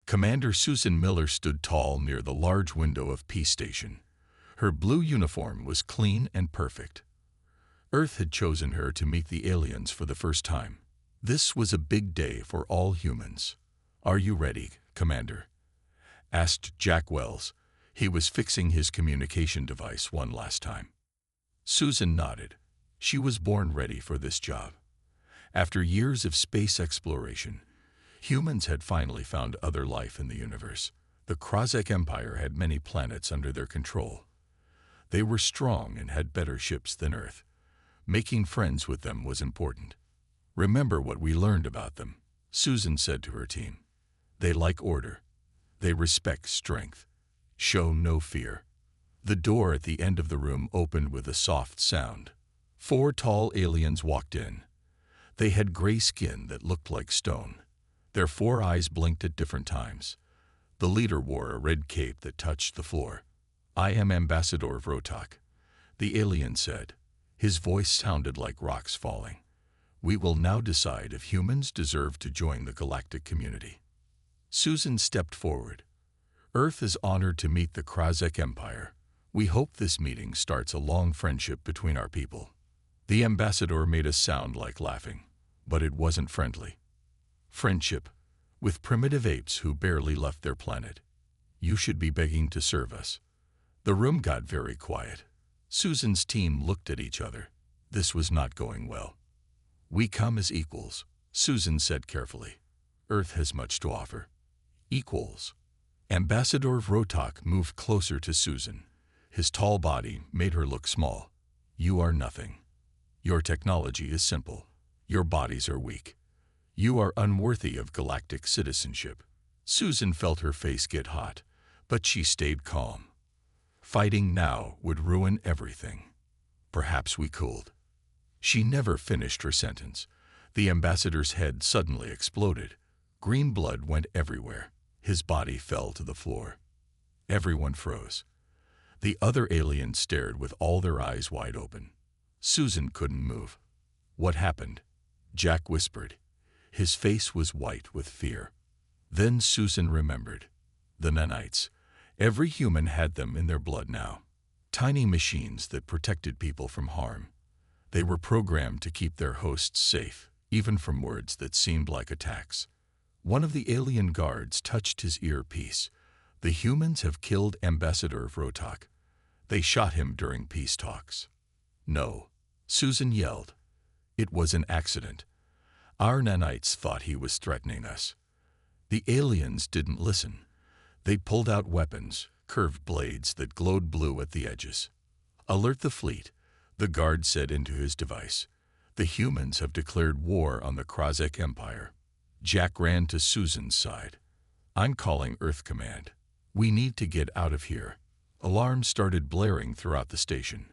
Commander Susan Miller stood tall near the large window of Peace Station. Her blue uniform was clean and perfect. Earth had chosen her to meet the aliens for the first time. This was a big day for all humans. "Are you ready, Commander?" asked Jack Wells. He was fixing his communication device one last time. Susan nodded. She was born ready for this job. After years of space exploration, humans had finally found other life in the universe. The Krozek Empire had many planets under their control. They were strong and had better ships than Earth. Making friends with them was important. "Remember what we learned about them," Susan said to her team. "They like order. They respect strength. Show no fear." The door at the end of the room opened with a soft sound. 4 tall aliens walked in. They had gray skin that looked like stone. Their 4 eyes blinked at different times. The leader wore a red cape that touched the floor. "I am Ambassador Vrotok," the alien said. His voice sounded like rocks falling. "We will now decide if humans deserve to join the galactic community." Susan stepped forward. "Earth is honored to meet the Krozek Empire. We hope this meeting starts a long friendship between our people." The ambassador made a sound like laughing, but it wasn't friendly. "Friendship with primitive apes who barely left their planet. You should be begging to serve us." The room got very quiet. Susan's team looked at each other. This was not going well. "We come as equals," Susan said carefully. "Earth has much to offer." "Equals." Ambassador Vrotok moved closer to Susan. His tall body made her look small. "You are nothing. Your technology is simple. Your bodies are weak. You are unworthy of galactic citizenship." Susan felt her face get hot, but she stayed calm. "Fighting now would ruin everything. Perhaps we could." She never finished her sentence. The ambassador's head suddenly exploded. Green blood went everywhere. His body fell to the floor. Everyone froze. The other aliens stared with all their eyes wide open. Susan couldn't move. "What happened?" Jack whispered. His face was white with fear. Then Susan remembered. The nanites. Every human had them in their blood now. Tiny machines that protected people from harm. They were programmed to keep their hosts safe, even from words that seemed like attacks. One of the alien guards touched his earpiece. "The humans have killed Ambassador Vrotok. They shot him during peace talks." "No," Susan yelled. "It was an accident. Our nanites thought he was threatening us." The aliens didn't listen. They pulled out weapons, curved blades that glowed blue at the edges. "Alert the fleet," the guard said into his device. "The humans have declared war on the Krozek Empire." Jack ran to Susan's side. "I'm calling Earth Command. We need to get out of here." Alarms started blaring throughout the station.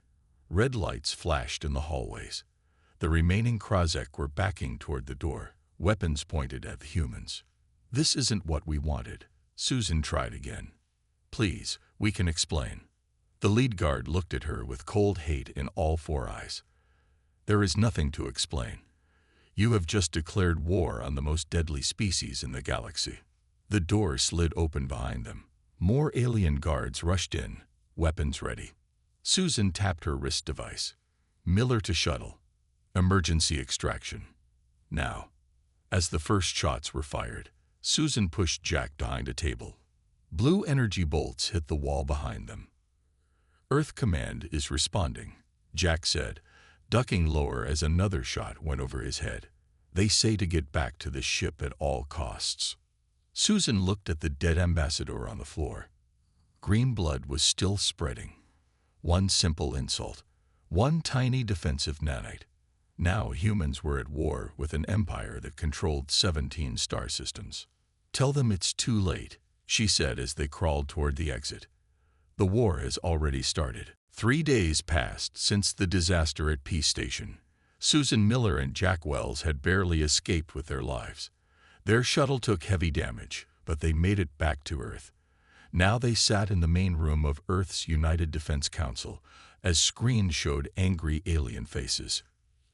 Red lights flashed in the hallways. The remaining Krozek were backing toward the door, weapons pointed at the humans. "This isn't what we wanted." Susan tried again. "Please, we can explain." The lead guard looked at her with cold hate in all 4 eyes. "There is nothing to explain. You have just declared war on the most deadly species in the galaxy." The door slid open behind them. More alien guards rushed in, weapons ready. Susan tapped her wrist device. "Miller to shuttle. Emergency extraction. Now." As the first shots were fired, Susan pushed Jack behind a table. Blue energy bolts hit the wall behind them. "Earth Command is responding," Jack said, ducking lower as another shot went over his head. "They say to get back to the ship at all costs." Susan looked at the dead ambassador on the floor. Green blood was still spreading. One simple insult. One tiny defensive nanite. Now humans were at war with an empire that controlled 17 star systems. "Tell them it's too late," she said as they crawled toward the exit. "The war has already started." 3 days passed since the disaster at Peace Station. Susan Miller and Jack Wells had barely escaped with their lives. Their shuttle took heavy damage, but they made it back to Earth. Now they sat in the main room of Earth's United Defense Council as screens showed angry alien faces.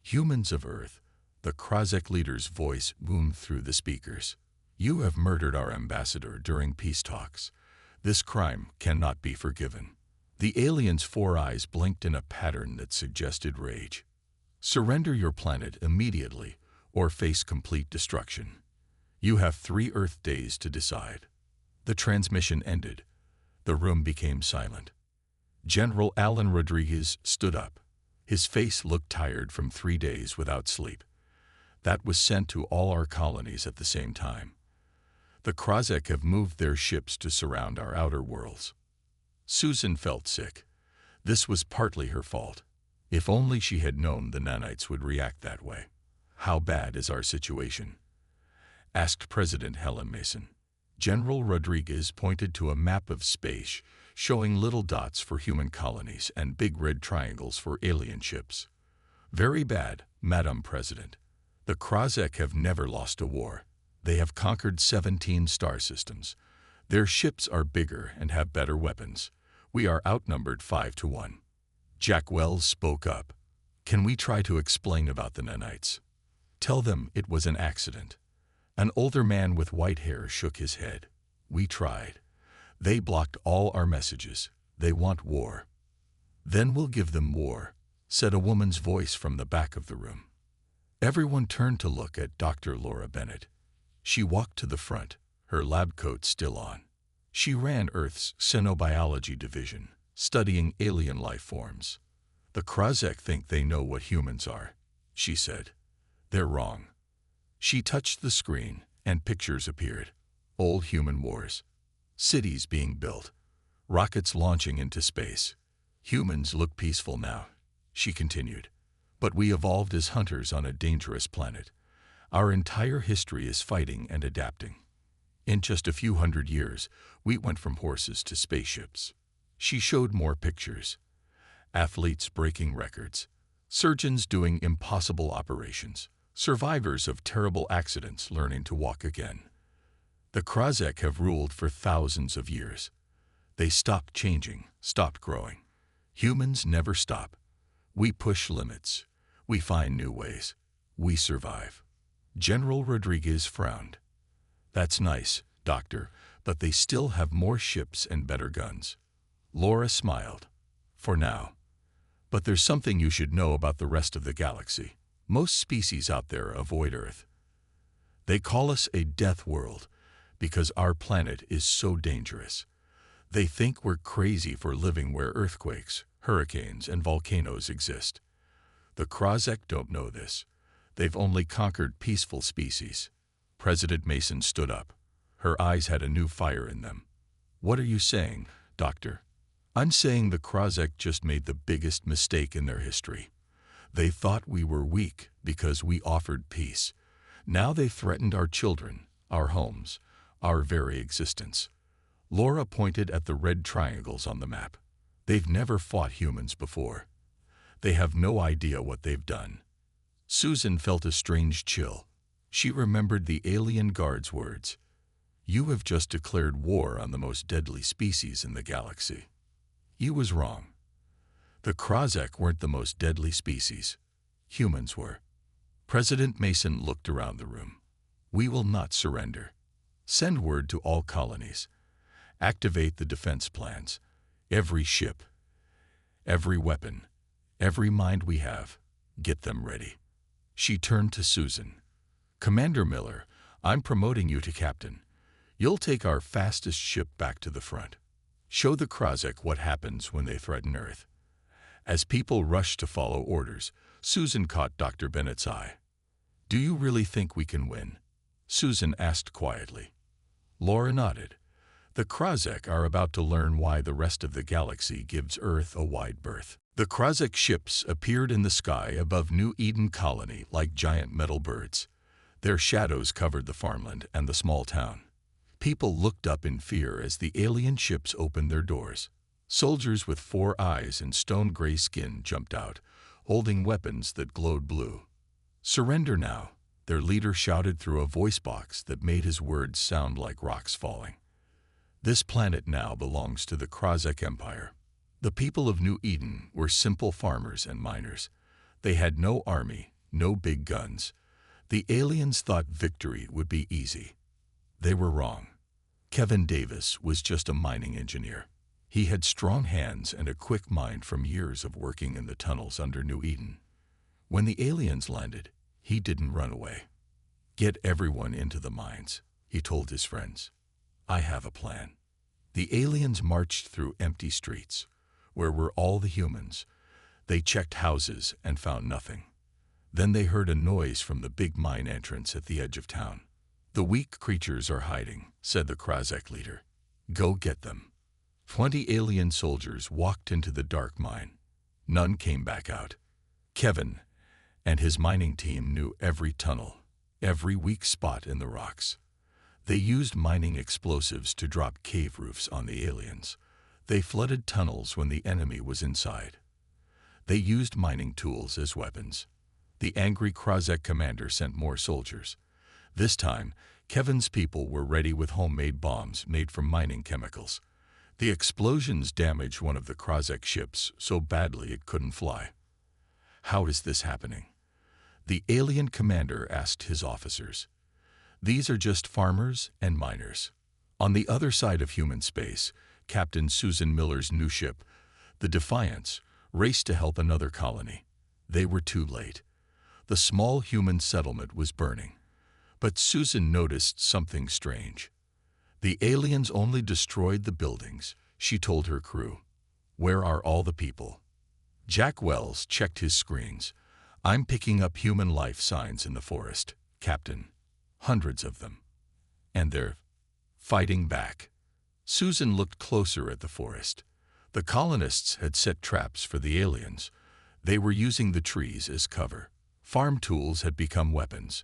"Humans of Earth," the Krozek leader's voice boomed through the speakers. You have murdered our ambassador during peace talks. This crime cannot be forgiven. The alien's 4 eyes blinked in a pattern that suggested rage. Surrender your planet immediately or face complete destruction. You have 3 Earth days to decide. The transmission ended. The room became silent. General Alan Rodriguez stood up. His face looked tired from 3 days without sleep. That was sent to all our colonies at the same time. The Krozek have moved their ships to surround our outer worlds. Susan felt sick. This was partly her fault. If only she had known the nanites would react that way. How bad is our situation? Asked President Helen Mason. General Rodriguez pointed to a map of space showing little dots for human colonies and big red triangles for alien ships. Very bad, Madam President. The Krozek have never lost a war. They have conquered 17 star systems. Their ships are bigger and have better weapons. We are outnumbered 5 to 1. Jack Wells spoke up. Can we try to explain about the nanites? Tell them it was an accident. An older man with white hair shook his head. We tried. They blocked all our messages. They want war. Then we'll give them war, said a woman's voice from the back of the room. Everyone turned to look at Dr. Laura Bennett. She walked to the front, her lab coat still on. She ran Earth's Xenobiology division, studying alien life forms. The Krozek think they know what humans are, she said. They're wrong. She touched the screen, and pictures appeared. Old human wars. Cities being built. Rockets launching into space. Humans look peaceful now, she continued. But we evolved as hunters on a dangerous planet. Our entire history is fighting and adapting. In just a few hundred years, we went from horses to spaceships. She showed more pictures. Athletes breaking records. Surgeons doing impossible operations. Survivors of terrible accidents learning to walk again. The Krozek have ruled for thousands of years. They stopped changing, stopped growing. Humans never stop. We push limits. We find new ways. We survive. General Rodriguez frowned. That's nice, Doctor, but they still have more ships and better guns. Laura smiled. For now. But there's something you should know about the rest of the galaxy. Most species out there avoid Earth. They call us a death world because our planet is so dangerous. They think we're crazy for living where earthquakes, hurricanes, and volcanoes exist. The Krozek don't know this. They've only conquered peaceful species. President Mason stood up. Her eyes had a new fire in them. What are you saying, Doctor? I'm saying the Krozek just made the biggest mistake in their history. They thought we were weak because we offered peace. Now they threatened our children, our homes, our very existence. Laura pointed at the red triangles on the map. They've never fought humans before. They have no idea what they've done. Susan felt a strange chill. She remembered the alien guard's words. You have just declared war on the most deadly species in the galaxy. He was wrong. The Krozek weren't the most deadly species. Humans were. President Mason looked around the room. We will not surrender. Send word to all colonies. Activate the defense plans. Every ship, every weapon, every mind we have, get them ready. She turned to Susan. Commander Miller, I'm promoting you to captain. You'll take our fastest ship back to the front. Show the Krozek what happens when they threaten Earth. As people rushed to follow orders, Susan caught Dr. Bennett's eye. Do you really think we can win? Susan asked quietly. Laura nodded. The Krozek are about to learn why the rest of the galaxy gives Earth a wide berth. The Krozek ships appeared in the sky above New Eden Colony like giant metal birds. Their shadows covered the farmland and the small town. People looked up in fear as the alien ships opened their doors. Soldiers with 4 eyes and stone-gray skin jumped out, holding weapons that glowed blue. Surrender now, their leader shouted through a voice box that made his words sound like rocks falling. This planet now belongs to the Krozek Empire. The people of New Eden were simple farmers and miners. They had no army, no big guns. The aliens thought victory would be easy. They were wrong. Kevin Davis was just a mining engineer. He had strong hands and a quick mind from years of working in the tunnels under New Eden. When the aliens landed, he didn't run away. "Get everyone into the mines," he told his friends. "I have a plan." The aliens marched through empty streets. Where were all the humans? They checked houses and found nothing. Then they heard a noise from the big mine entrance at the edge of town. "The weak creatures are hiding," said the Krasek leader. "Go get them." 20 alien soldiers walked into the dark mine. None came back out. Kevin and his mining team knew every tunnel, every weak spot in the rocks. They used mining explosives to drop cave roofs on the aliens. They flooded tunnels when the enemy was inside. They used mining tools as weapons. The angry Krasek commander sent more soldiers. This time, Kevin's people were ready with homemade bombs made from mining chemicals. The explosions damaged one of the Krasek ships so badly it couldn't fly. "How is this happening?" the alien commander asked his officers. "These are just farmers and miners." On the other side of human space, Captain Susan Miller's new ship, the Defiance, raced to help another colony. They were too late. The small human settlement was burning. But Susan noticed something strange. The aliens only destroyed the buildings, she told her crew. "Where are all the people?" Jack Wells checked his screens. "I'm picking up human life signs in the forest, Captain. Hundreds of them. And they're fighting back." Susan looked closer at the forest. The colonists had set traps for the aliens. They were using the trees as cover. Farm tools had become weapons.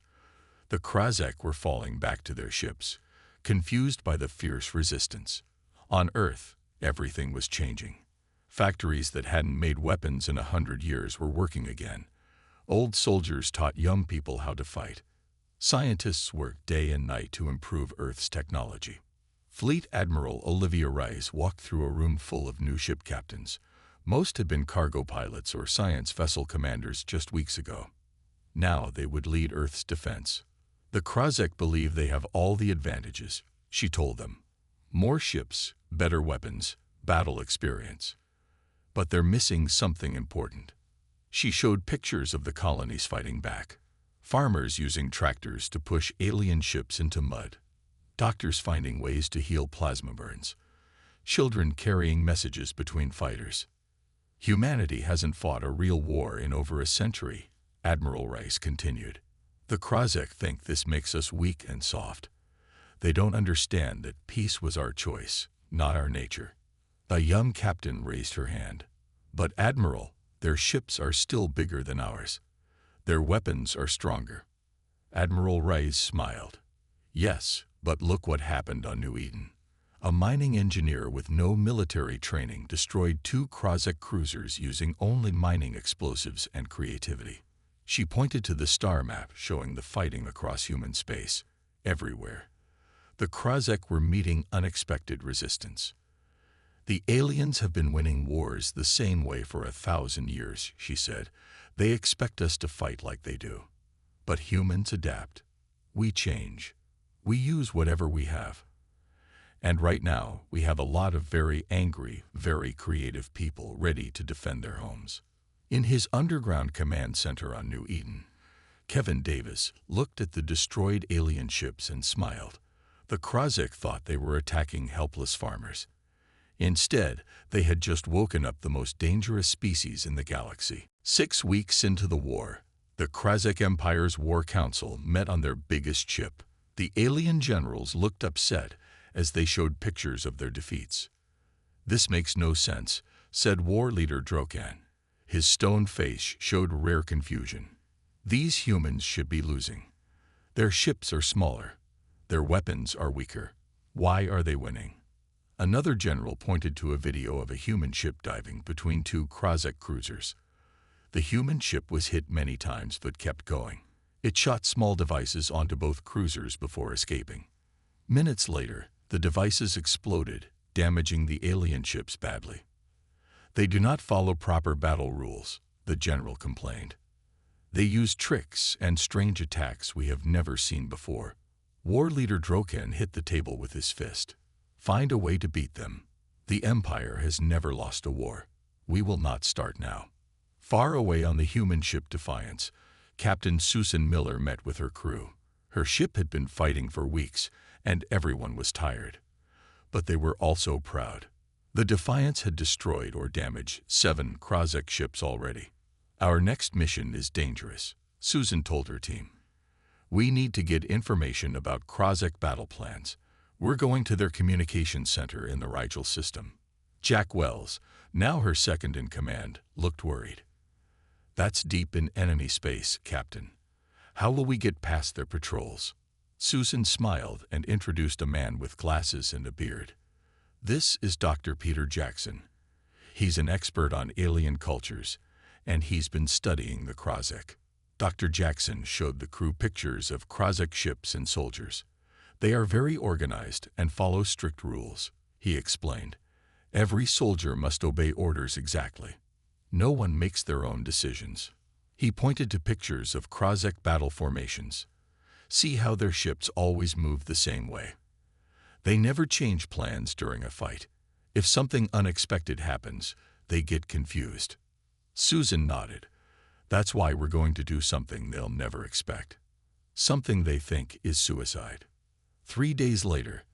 The Krasek were falling back to their ships, confused by the fierce resistance. On Earth, everything was changing. Factories that hadn't made weapons in 100 years were working again. Old soldiers taught young people how to fight. Scientists worked day and night to improve Earth's technology. Fleet Admiral Olivia Rice walked through a room full of new ship captains. Most had been cargo pilots or science vessel commanders just weeks ago. Now they would lead Earth's defense. "The Krasek believe they have all the advantages," she told them. "More ships, better weapons, battle experience. But they're missing something important." She showed pictures of the colonies fighting back. Farmers using tractors to push alien ships into mud. Doctors finding ways to heal plasma burns. Children carrying messages between fighters. "Humanity hasn't fought a real war in over a century," Admiral Rice continued. "The Krasek think this makes us weak and soft. They don't understand that peace was our choice, not our nature." A young captain raised her hand. "But Admiral, their ships are still bigger than ours. Their weapons are stronger." Admiral Rice smiled. "Yes, but look what happened on New Eden. A mining engineer with no military training destroyed 2 Krasek cruisers using only mining explosives and creativity." She pointed to the star map showing the fighting across human space, everywhere. The Krasek were meeting unexpected resistance. "The aliens have been winning wars the same way for 1,000 years, she said. "They expect us to fight like they do. But humans adapt. We change. We use whatever we have. And right now, we have a lot of very angry, very creative people ready to defend their homes." In his underground command center on New Eden, Kevin Davis looked at the destroyed alien ships and smiled. The Krasek thought they were attacking helpless farmers. Instead, they had just woken up the most dangerous species in the galaxy. 6 weeks into the war, the Krasek Empire's War Council met on their biggest ship. The alien generals looked upset as they showed pictures of their defeats. "This makes no sense," said war leader Drokan. His stone face showed rare confusion. "These humans should be losing. Their ships are smaller. Their weapons are weaker. Why are they winning?" Another general pointed to a video of a human ship diving between 2 Krasek cruisers. The human ship was hit many times but kept going. It shot small devices onto both cruisers before escaping. Minutes later, the devices exploded, damaging the alien ships badly. "They do not follow proper battle rules," the general complained. "They use tricks and strange attacks we have never seen before. War leader Droken hit the table with his fist. Find a way to beat them. The Empire has never lost a war. We will not start now. Far away on the human ship Defiance, Captain Susan Miller met with her crew. Her ship had been fighting for weeks, and everyone was tired. But they were also proud. The Defiance had destroyed or damaged 7 Krozek ships already. Our next mission is dangerous, Susan told her team. We need to get information about Krozek battle plans. We're going to their communications center in the Rigel system. Jack Wells, now her second in command, looked worried. That's deep in enemy space, Captain. How will we get past their patrols? Susan smiled and introduced a man with glasses and a beard. This is Dr. Peter Jackson. He's an expert on alien cultures, and he's been studying the Krozek. Dr. Jackson showed the crew pictures of Krozek ships and soldiers. They are very organized and follow strict rules, he explained. Every soldier must obey orders exactly. No one makes their own decisions. He pointed to pictures of Krozek battle formations. See how their ships always move the same way. They never change plans during a fight. If something unexpected happens, they get confused. Susan nodded. That's why we're going to do something they'll never expect. Something they think is suicide. 3 days later,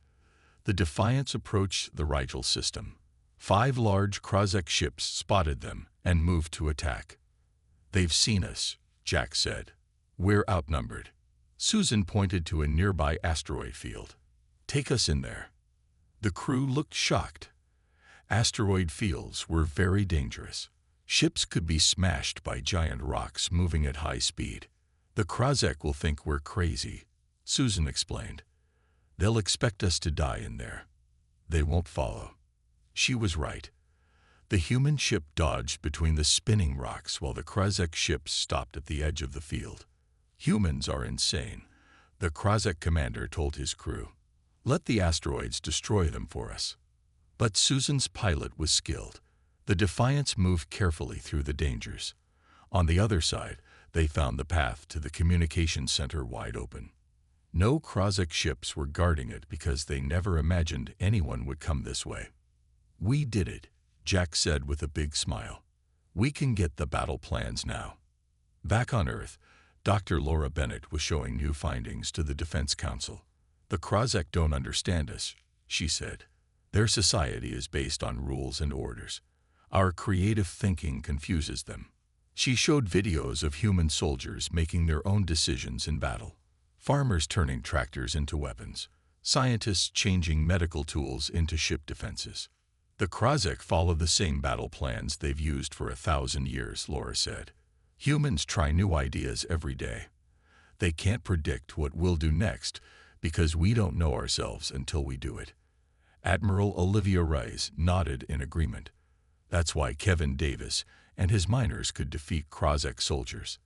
the Defiance approached the Rigel system. 5 large Krozek ships spotted them and moved to attack. They've seen us, Jack said. We're outnumbered. Susan pointed to a nearby asteroid field. Take us in there. The crew looked shocked. Asteroid fields were very dangerous. Ships could be smashed by giant rocks moving at high speed. The Krozek will think we're crazy, Susan explained. They'll expect us to die in there. They won't follow. She was right. The human ship dodged between the spinning rocks while the Krozek ships stopped at the edge of the field. Humans are insane, the Krozek commander told his crew. Let the asteroids destroy them for us. But Susan's pilot was skilled. The Defiance moved carefully through the dangers. On the other side, they found the path to the communications center wide open. No Krozek ships were guarding it because they never imagined anyone would come this way. We did it, Jack said with a big smile. We can get the battle plans now. Back on Earth, Dr. Laura Bennett was showing new findings to the Defense Council. The Krozek don't understand us, she said. Their society is based on rules and orders. Our creative thinking confuses them. She showed videos of human soldiers making their own decisions in battle. Farmers turning tractors into weapons. Scientists changing medical tools into ship defenses. The Krozek follow the same battle plans they've used for 1,000 years, Laura said. Humans try new ideas every day. They can't predict what we'll do next because we don't know ourselves until we do it. Admiral Olivia Rice nodded in agreement. That's why Kevin Davis and his miners could defeat Krozek soldiers.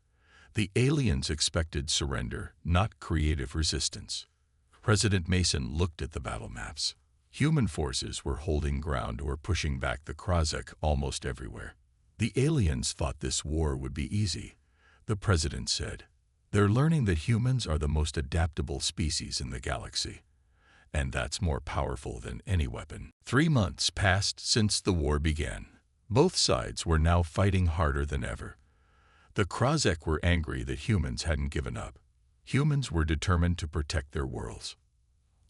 The aliens expected surrender, not creative resistance. President Mason looked at the battle maps. Human forces were holding ground or pushing back the Krozek almost everywhere. The aliens thought this war would be easy, the president said. They're learning that humans are the most adaptable species in the galaxy. And that's more powerful than any weapon. 3 months passed since the war began. Both sides were now fighting harder than ever. The Krozek were angry that humans hadn't given up. Humans were determined to protect their worlds.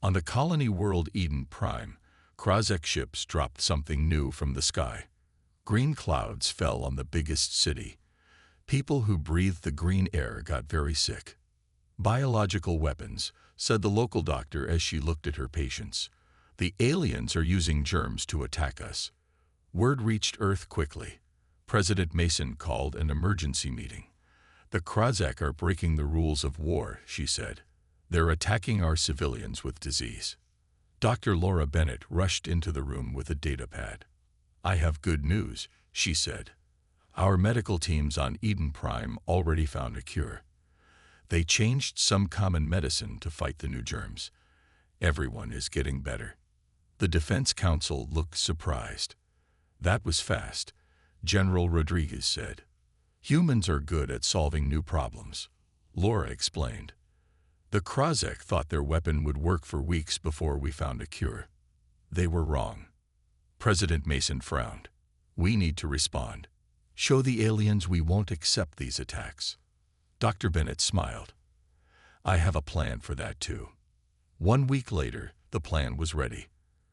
On the colony world Eden Prime, Krozek ships dropped something new from the sky. Green clouds fell on the biggest city. People who breathed the green air got very sick. Biological weapons, said the local doctor as she looked at her patients. The aliens are using germs to attack us. Word reached Earth quickly. President Mason called an emergency meeting. The Krozek are breaking the rules of war, she said. They're attacking our civilians with disease. Dr. Laura Bennett rushed into the room with a datapad. I have good news, she said. Our medical teams on Eden Prime already found a cure. They changed some common medicine to fight the new germs. Everyone is getting better. The Defense Council looked surprised. That was fast, General Rodriguez said. Humans are good at solving new problems, Laura explained. The Krozek thought their weapon would work for weeks before we found a cure. They were wrong. President Mason frowned. We need to respond. Show the aliens we won't accept these attacks. Dr. Bennett smiled. I have a plan for that too. 1 week later, the plan was ready.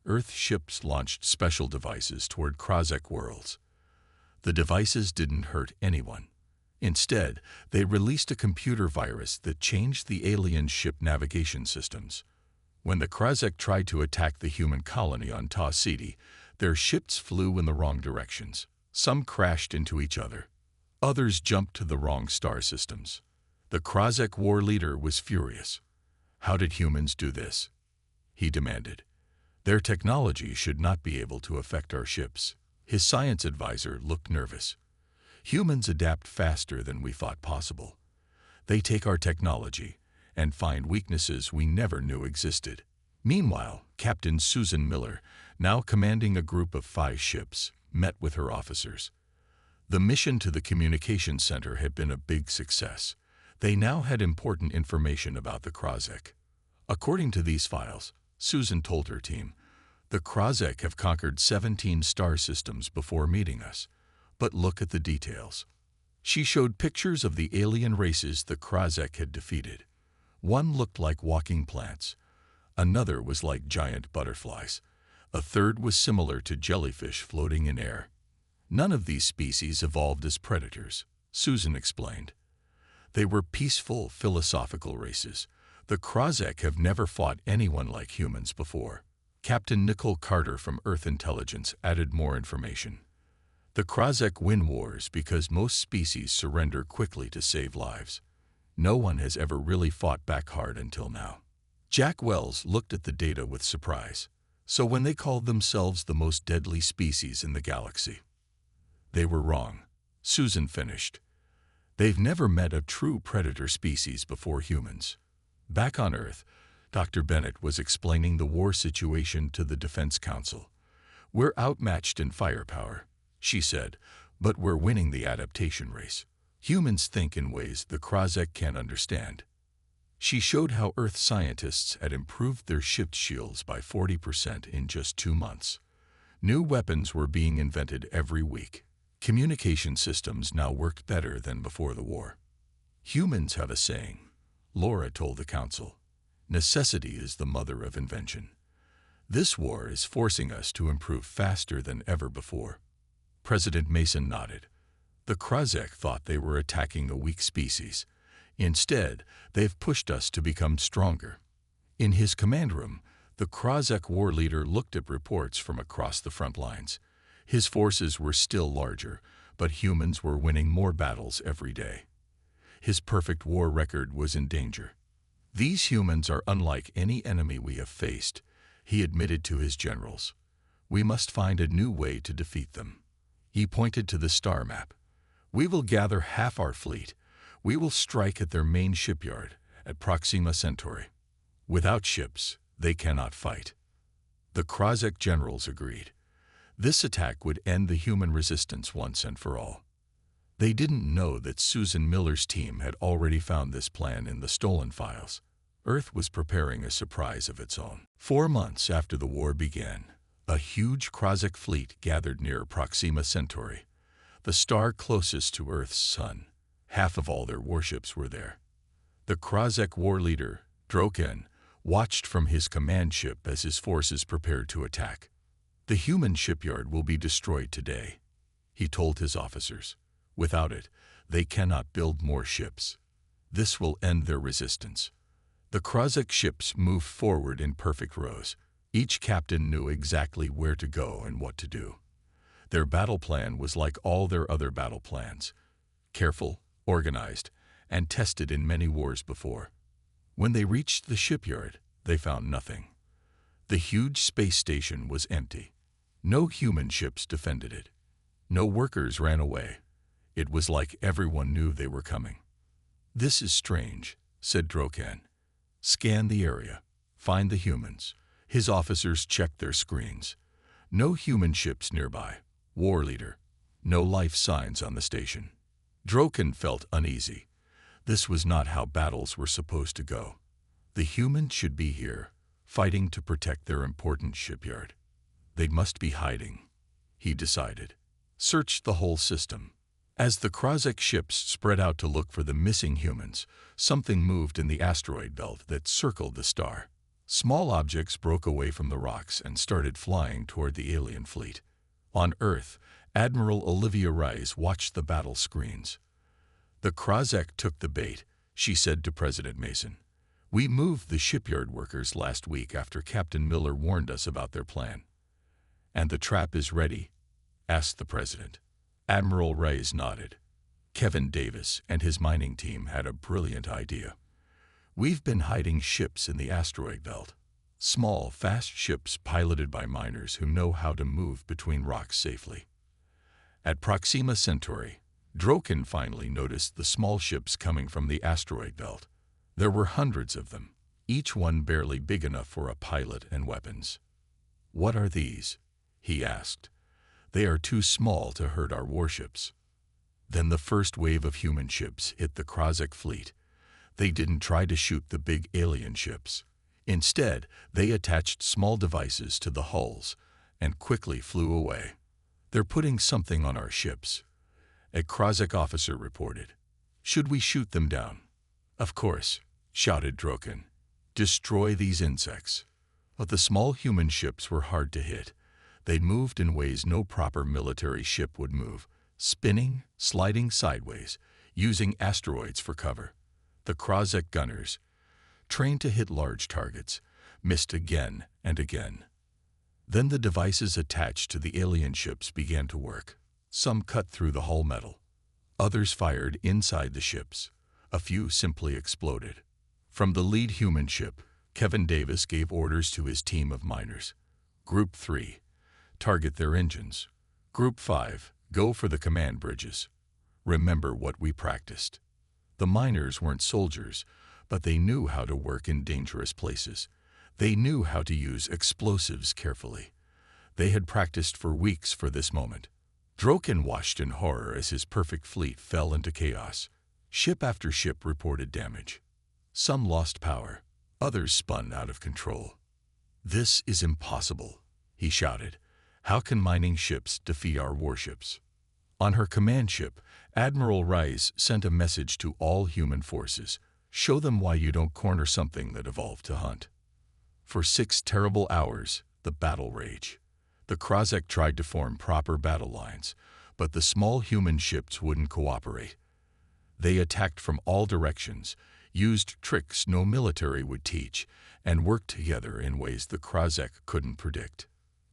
Earth ships launched special devices toward Krozek worlds. The devices didn't hurt anyone. Instead, they released a computer virus that changed the alien ship navigation systems. When the Krozek tried to attack the human colony on Ta City, their ships flew in the wrong directions. Some crashed into each other. Others jumped to the wrong star systems. The Krozek war leader was furious. How did humans do this? He demanded. Their technology should not be able to affect our ships. His science advisor looked nervous. Humans adapt faster than we thought possible. They take our technology and find weaknesses we never knew existed. Meanwhile, Captain Susan Miller, now commanding a group of 5 ships, met with her officers. The mission to the communication center had been a big success. They now had important information about the Krozek. According to these files, Susan told her team, the Krozek have conquered 17 star systems before meeting us. But look at the details. She showed pictures of the alien races the Krozek had defeated. One looked like walking plants. Another was like giant butterflies. A third was similar to jellyfish floating in air. None of these species evolved as predators, Susan explained. They were peaceful, philosophical races. The Krozek have never fought anyone like humans before. Captain Nicole Carter from Earth Intelligence added more information. The Krozek win wars because most species surrender quickly to save lives. No one has ever really fought back hard until now. Jack Wells looked at the data with surprise. So when they called themselves the most deadly species in the galaxy, they were wrong. Susan finished. They've never met a true predator species before humans. Back on Earth, Dr. Bennett was explaining the war situation to the Defense Council. We're outmatched in firepower, she said, but we're winning the adaptation race. Humans think in ways the Krozek can't understand. She showed how Earth scientists had improved their ship shields by 40% in just 2 months. New weapons were being invented every week. Communication systems now worked better than before the war. Humans have a saying, Laura told the council. Necessity is the mother of invention. This war is forcing us to improve faster than ever before. President Mason nodded. The Krozek thought they were attacking a weak species. Instead, they've pushed us to become stronger. In his command room, the Krozek war leader looked at reports from across the front lines. His forces were still larger, but humans were winning more battles every day. His perfect war record was in danger. These humans are unlike any enemy we have faced, he admitted to his generals. We must find a new way to defeat them. He pointed to the star map. We will gather half our fleet. We will strike at their main shipyard, at Proxima Centauri. Without ships, they cannot fight. The Krozek generals agreed. This attack would end the human resistance once and for all. They didn't know that Susan Miller's team had already found this plan in the stolen files. Earth was preparing a surprise of its own. 4 months after the war began, a huge Krozek fleet gathered near Proxima Centauri, the star closest to Earth's sun. Half of all their warships were there. The Krozek war leader, Droken, watched from his command ship as his forces prepared to attack. The human shipyard will be destroyed today, he told his officers. Without it, they cannot build more ships. This will end their resistance. The Krozek ships moved forward in perfect rows. Each captain knew exactly where to go and what to do. Their battle plan was like all their other battle plans, careful, organized, and tested in many wars before. When they reached the shipyard, they found nothing. The huge space station was empty. No human ships defended it. No workers ran away. It was like everyone knew they were coming. This is strange, said Droken. Scan the area. Find the humans. His officers checked their screens. No human ships nearby. War leader. No life signs on the station. Droken felt uneasy. This was not how battles were supposed to go. The humans should be here, fighting to protect their important shipyard. They must be hiding, he decided. Searched the whole system. As the Krozek ships spread out to look for the missing humans, something moved in the asteroid belt that circled the star. Small objects broke away from the rocks and started flying toward the alien fleet. On Earth, Admiral Olivia Rice watched the battle screens. The Krozek took the bait, she said to President Mason. We moved the shipyard workers last week after Captain Miller warned us about their plan. And the trap is ready? Asked the president. Admiral Rice nodded. Kevin Davis and his mining team had a brilliant idea. We've been hiding ships in the asteroid belt. Small, fast ships piloted by miners who know how to move between rocks safely. At Proxima Centauri, Droken finally noticed the small ships coming from the asteroid belt. There were hundreds of them, each one barely big enough for a pilot and weapons. What are these? He asked. They are too small to hurt our warships. Then the first wave of human ships hit the Krozek fleet. They didn't try to shoot the big alien ships. Instead, they attached small devices to the hulls and quickly flew away. They're putting something on our ships, a Krozek officer reported. Should we shoot them down? Of course, shouted Droken. Destroy these insects. But the small human ships were hard to hit. They moved in ways no proper military ship would move, spinning, sliding sideways, using asteroids for cover. The Krozek gunners, trained to hit large targets, missed again and again. Then the devices attached to the alien ships began to work. Some cut through the hull metal. Others fired inside the ships. A few simply exploded. From the lead human ship, Kevin Davis gave orders to his team of miners. Group 3, target their engines. Group 5, go for the command bridges. Remember what we practiced. The miners weren't soldiers, but they knew how to work in dangerous places. They knew how to use explosives carefully. They had practiced for weeks for this moment. Droken watched in horror as his perfect fleet fell into chaos. Ship after ship reported damage. Some lost power, others spun out of control. This is impossible, he shouted. How can mining ships defeat our warships? On her command ship, Admiral Rice sent a message to all human forces. Show them why you don't corner something that evolved to hunt. For 6 terrible hours, the battle raged. The Krozek tried to form proper battle lines, but the small human ships wouldn't cooperate. They attacked from all directions, used tricks no military would teach, and worked together in ways the Krozek couldn't predict.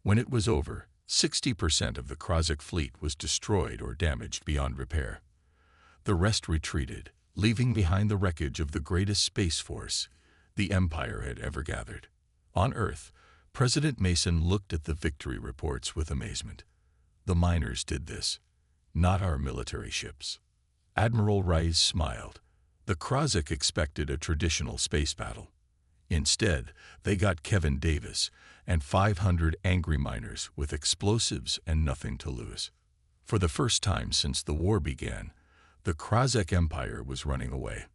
When it was over, 60% of the Krozek fleet was destroyed or damaged beyond repair. The rest retreated, leaving behind the wreckage of the greatest space force the Empire had ever gathered. On Earth, President Mason looked at the victory reports with amazement. The miners did this, not our military ships. Admiral Rice smiled. The Krozek expected a traditional space battle. Instead, they got Kevin Davis and 500 angry miners with explosives and nothing to lose. For the first time since the war began, the Krozek Empire was running away.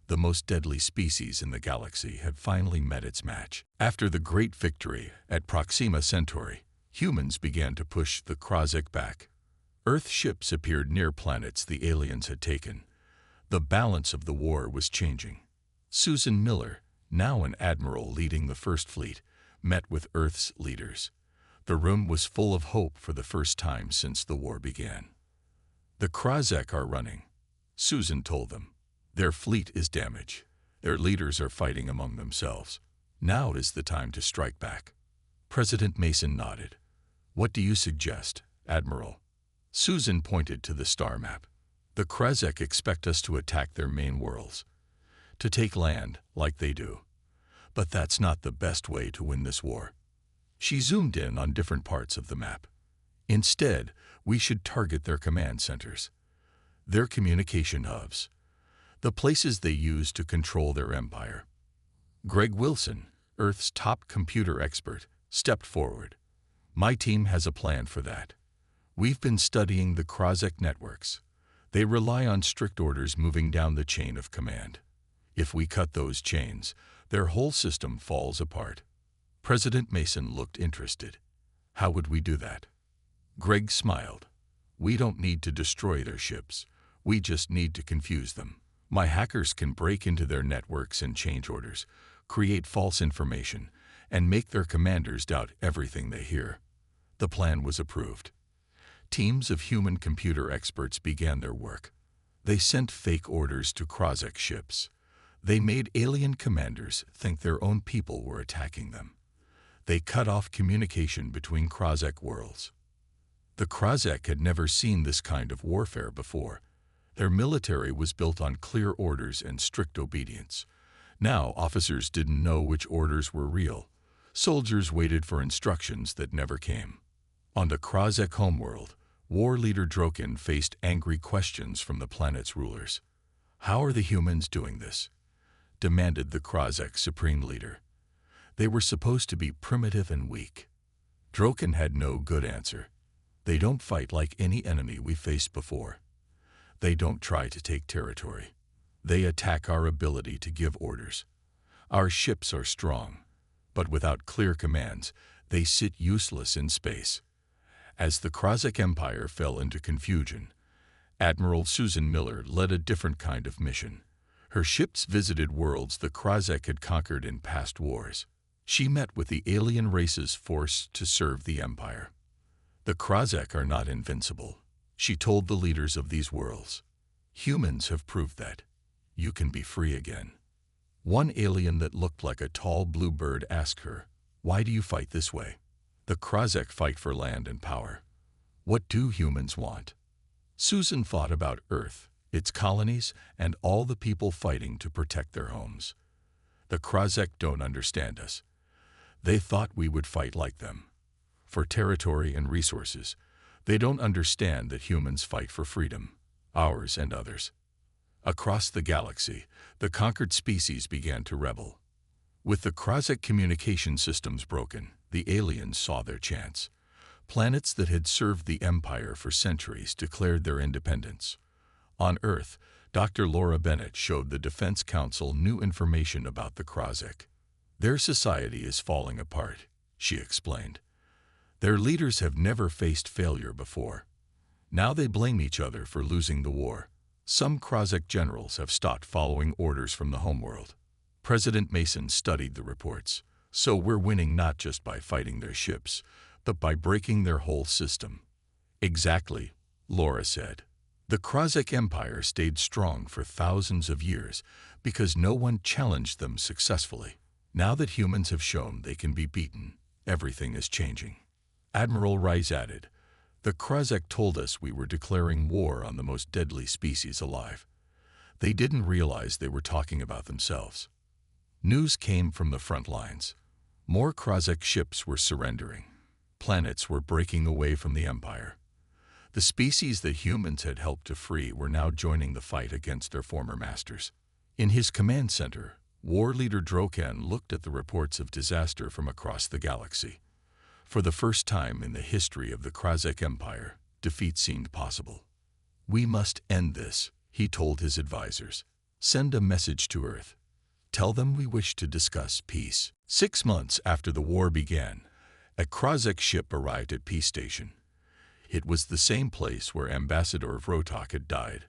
The most deadly species in the galaxy had finally met its match. After the great victory at Proxima Centauri, humans began to push the Krozek back. Earth ships appeared near planets the aliens had taken. The balance of the war was changing. Susan Miller, now an admiral leading the First Fleet, met with Earth's leaders. The room was full of hope for the first time since the war began. The Krozek are running, Susan told them. Their fleet is damaged. Their leaders are fighting among themselves. Now is the time to strike back. President Mason nodded. What do you suggest, Admiral? Susan pointed to the star map. The Krozek expect us to attack their main worlds, to take land like they do. But that's not the best way to win this war. She zoomed in on different parts of the map. Instead, we should target their command centers, their communication hubs, the places they use to control their empire. Greg Wilson, Earth's top computer expert, stepped forward. My team has a plan for that. We've been studying the Krozek networks. They rely on strict orders moving down the chain of command. If we cut those chains, their whole system falls apart. President Mason looked interested. How would we do that? Greg smiled. We don't need to destroy their ships. We just need to confuse them. My hackers can break into their networks and change orders, create false information, and make their commanders doubt everything they hear. The plan was approved. Teams of human-computer experts began their work. They sent fake orders to Krozek ships. They made alien commanders think their own people were attacking them. They cut off communication between Krozek worlds. The Krozek had never seen this kind of warfare before. Their military was built on clear orders and strict obedience. Now officers didn't know which orders were real. Soldiers waited for instructions that never came. On the Krozek homeworld, war leader Drokin faced angry questions from the planet's rulers. How are the humans doing this? Demanded the Krozek supreme leader. They were supposed to be primitive and weak. Drokin had no good answer. They don't fight like any enemy we faced before. They don't try to take territory. They attack our ability to give orders. Our ships are strong, but without clear commands, they sit useless in space. As the Krozek Empire fell into confusion, Admiral Susan Miller led a different kind of mission. Her ships visited worlds the Krozek had conquered in past wars. She met with the alien races forced to serve the Empire. The Krozek are not invincible, she told the leaders of these worlds. Humans have proved that. You can be free again. One alien that looked like a tall blue bird asked her, "Why do you fight this way?" The Krozek fight for land and power. What do humans want? Susan thought about Earth, its colonies, and all the people fighting to protect their homes. The Krozek don't understand us. They thought we would fight like them. For territory and resources, they don't understand that humans fight for freedom, ours and others. Across the galaxy, the conquered species began to rebel. With the Krozek communication systems broken, the aliens saw their chance. Planets that had served the Empire for centuries declared their independence. On Earth, Dr. Laura Bennett showed the Defense Council new information about the Krozek. Their society is falling apart, she explained. Their leaders have never faced failure before. Now they blame each other for losing the war. Some Krozek generals have stopped following orders from the homeworld. President Mason studied the reports. So we're winning not just by fighting their ships, but by breaking their whole system. Exactly, Laura said. The Krozek Empire stayed strong for thousands of years because no one challenged them successfully. Now that humans have shown they can be beaten, everything is changing. Admiral Rice added, the Krozek told us we were declaring war on the most deadly species alive. They didn't realize they were talking about themselves. News came from the front lines. More Krozek ships were surrendering. Planets were breaking away from the Empire. The species that humans had helped to free were now joining the fight against their former masters. In his command center, war leader Drokan looked at the reports of disaster from across the galaxy. For the first time in the history of the Krozek Empire, defeat seemed possible. We must end this, he told his advisors. Send a message to Earth. Tell them we wish to discuss peace. 6 months after the war began, a Krozek ship arrived at Peace Station. It was the same place where Ambassador Vrotok had died,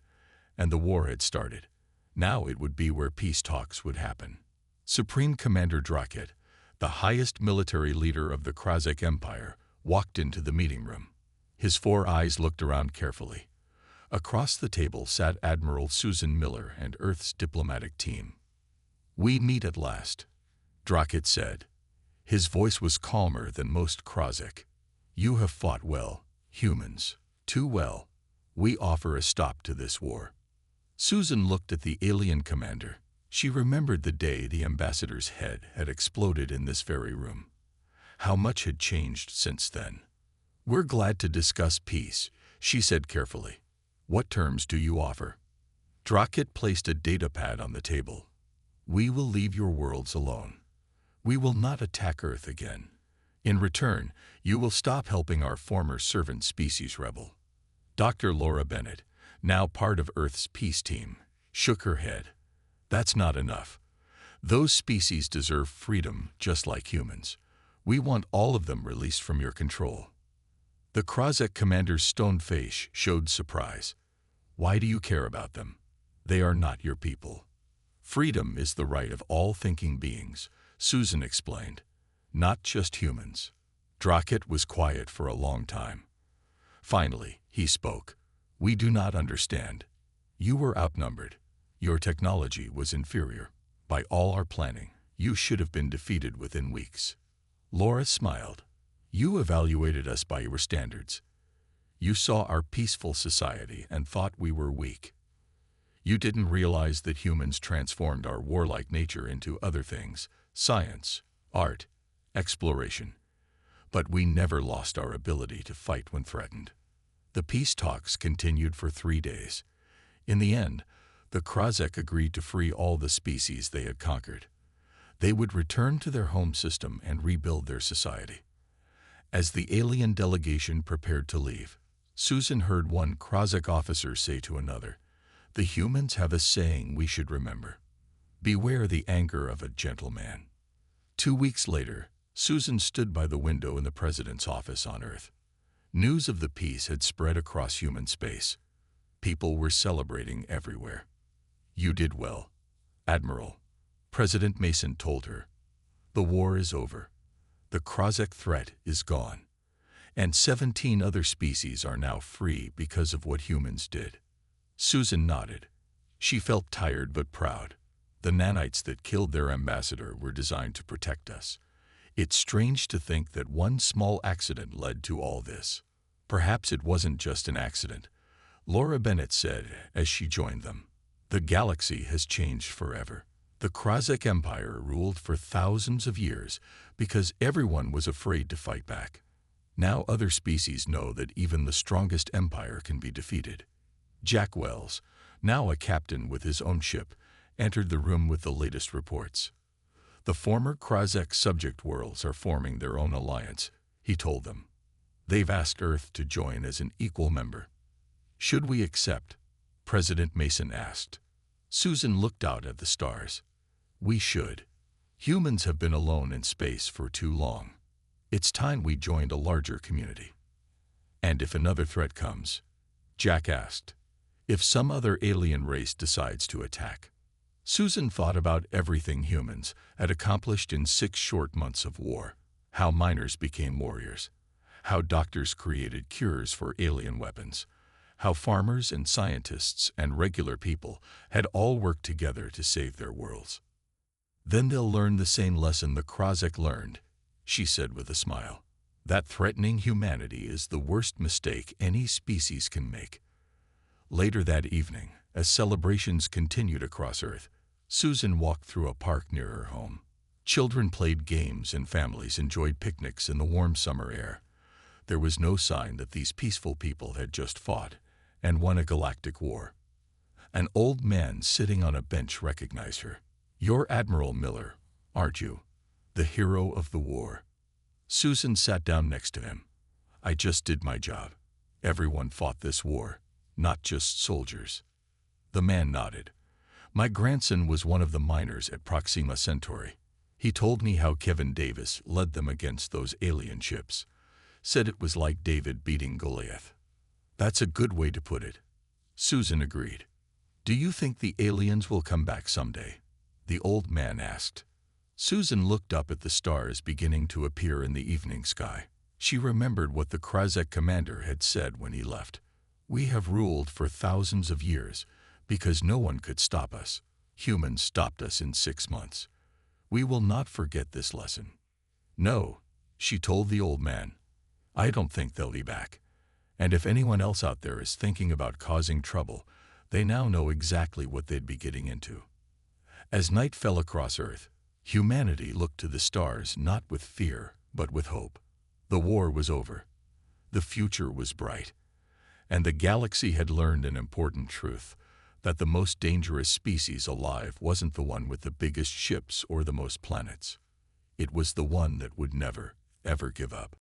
and the war had started. Now it would be where peace talks would happen. Supreme Commander Drocket, the highest military leader of the Krozek Empire, walked into the meeting room. His 4 eyes looked around carefully. Across the table sat Admiral Susan Miller and Earth's diplomatic team. We meet at last, Drocket said. His voice was calmer than most Krozek. You have fought well, humans, too well. We offer a stop to this war. Susan looked at the alien commander. She remembered the day the ambassador's head had exploded in this very room. How much had changed since then. We're glad to discuss peace, she said carefully. What terms do you offer? Drocket placed a datapad on the table. We will leave your worlds alone. We will not attack Earth again. In return, you will stop helping our former servant species rebel. Dr. Laura Bennett, now part of Earth's peace team, shook her head. That's not enough. Those species deserve freedom just like humans. We want all of them released from your control. The Krozek commander's stone face showed surprise. Why do you care about them? They are not your people. Freedom is the right of all thinking beings, Susan explained. Not just humans. Draket was quiet for a long time. Finally, he spoke. We do not understand. You were outnumbered. Your technology was inferior. By all our planning, you should have been defeated within weeks. Laura smiled. You evaluated us by your standards. You saw our peaceful society and thought we were weak. You didn't realize that humans transformed our warlike nature into other things, science, art, exploration. But we never lost our ability to fight when threatened. The peace talks continued for 3 days. In the end, the Krozek agreed to free all the species they had conquered. They would return to their home system and rebuild their society. As the alien delegation prepared to leave, Susan heard one Krozek officer say to another, "The humans have a saying we should remember. Beware the anger of a gentleman." 2 weeks later, Susan stood by the window in the president's office on Earth. News of the peace had spread across human space. People were celebrating everywhere. You did well, Admiral, President Mason told her. The war is over. The Krozek threat is gone. And 17 other species are now free because of what humans did. Susan nodded. She felt tired but proud. The nanites that killed their ambassador were designed to protect us. It's strange to think that one small accident led to all this. Perhaps it wasn't just an accident, Laura Bennett said as she joined them. The galaxy has changed forever. The Krozek Empire ruled for thousands of years because everyone was afraid to fight back. Now other species know that even the strongest empire can be defeated. Jack Wells, now a captain with his own ship, entered the room with the latest reports. The former Krozek subject worlds are forming their own alliance, he told them. They've asked Earth to join as an equal member. Should we accept? President Mason asked. Susan looked out at the stars. We should. Humans have been alone in space for too long. It's time we joined a larger community. And if another threat comes? Jack asked. If some other alien race decides to attack? Susan thought about everything humans had accomplished in 6 short months of war. How miners became warriors. How doctors created cures for alien weapons. How farmers and scientists and regular people had all worked together to save their worlds. Then they'll learn the same lesson the Krozek learned, she said with a smile. That threatening humanity is the worst mistake any species can make. Later that evening, as celebrations continued across Earth, Susan walked through a park near her home. Children played games and families enjoyed picnics in the warm summer air. There was no sign that these peaceful people had just fought and won a galactic war. An old man sitting on a bench recognized her. You're Admiral Miller, aren't you? The hero of the war. Susan sat down next to him. I just did my job. Everyone fought this war, not just soldiers. The man nodded. My grandson was one of the miners at Proxima Centauri. He told me how Kevin Davis led them against those alien ships. Said it was like David beating Goliath. That's a good way to put it. Susan agreed. Do you think the aliens will come back someday? The old man asked. Susan looked up at the stars beginning to appear in the evening sky. She remembered what the Krozek commander had said when he left. We have ruled for thousands of years because no one could stop us. Humans stopped us in 6 months. We will not forget this lesson. No, she told the old man. I don't think they'll be back. And if anyone else out there is thinking about causing trouble, they now know exactly what they'd be getting into. As night fell across Earth, humanity looked to the stars not with fear, but with hope. The war was over. The future was bright. And the galaxy had learned an important truth, that the most dangerous species alive wasn't the one with the biggest ships or the most planets. It was the one that would never, ever give up.